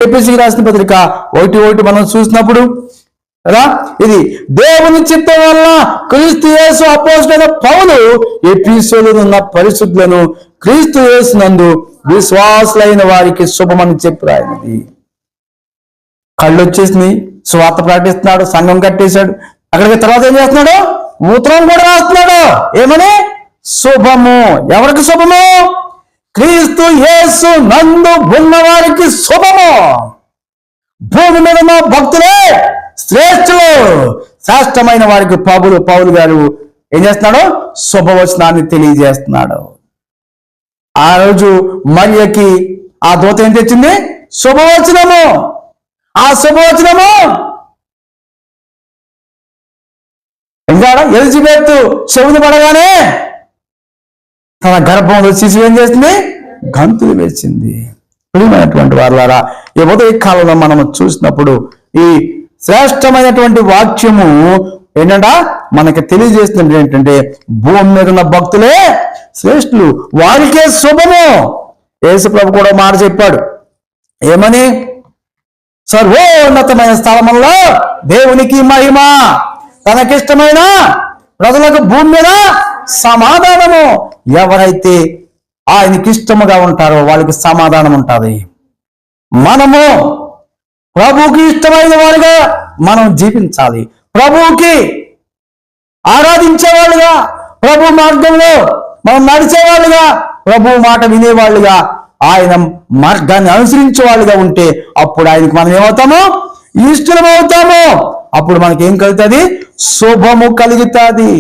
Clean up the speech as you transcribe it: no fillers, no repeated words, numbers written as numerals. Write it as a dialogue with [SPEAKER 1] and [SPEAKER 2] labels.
[SPEAKER 1] ఎఫెసీయులకు రాసిన పత్రిక 1:1 మనం చూసినప్పుడు కదా, ఇది దేవుని చిత్తం వల్ల క్రీస్తు యేసు అపోస్తలుడైన పౌలు ఎఫెసీయులో ఉన్న పరిశుద్ధులను క్రీస్తు యేసునందు విశ్వాసులైన వారికి శుభమని చెప్పి రాయినది. కళ్ళు వచ్చేసినాయి, స్వార్థ ప్రకటిస్తున్నాడు, సంఘం కట్టేశాడు. అక్కడికి తర్వాత ఏం చేస్తున్నాడు? ఉత్తరం కూడా రాస్తున్నాడు. ఏమని? శుభము. ఎవరికి శుభము? క్రీస్తు యేసు నందు ఉన్నవారికి శుభము. భూమి మీద ఉన్న భక్తులే శ్రేష్ఠులు. శ్రేష్టమైన వారికి పౌలు గారు ఏం చేస్తున్నాడు? శుభవచనాన్ని తెలియజేస్తున్నాడు. ఆ రోజు మరియకి ఆ దూత ఏం తెచ్చింది? శుభవచనము. ఆ శుభవచనము ఇంకా ఎలిజబెత్ చెవులు పడగానే తన గర్భంలో శిశువు ఏం చేసింది? గంతులు వేసింది. ప్రియమైనటువంటి వారులారా, ఈ ఉదయ కాలంలో మనం చూసినప్పుడు ఈ శ్రేష్టమైనటువంటి వాక్యము ఏంటంట మనకి తెలియజేస్తుంది ఏంటంటే, భూమి మీద ఉన్న భక్తులే శ్రేష్ఠులు, వారికే శుభము. యేసు ప్రభు కూడా మాట చెప్పాడు. ఏమని? సర్వోన్నతమైన స్థలములో దేవునికి మహిమ, తనకిష్టమైన ప్రజలకు భూమి మీద సమాధానము. ఎవరైతే ఆయనకి ఇష్టముగా ఉంటారో వాళ్ళకి సమాధానం ఉంటుంది. మనము ప్రభువుకి ఇష్టమైన వారుగా మనం జీవించాలి. ప్రభువుకి ఆరాధించేవాళ్ళుగా, ప్రభు మార్గంలో మనం నడిచేవాళ్ళుగా, ప్రభు మాట వినేవాళ్ళుగా, ఆయన మార్గాన్ని అనుసరించే వాళ్ళుగా ఉంటే అప్పుడు ఆయనకు మనం ఏమవుతాము? ఇష్టం అవుతాము. అప్పుడు మనకి ఏం కలుగుతుంది? శుభము కలుగుతుంది.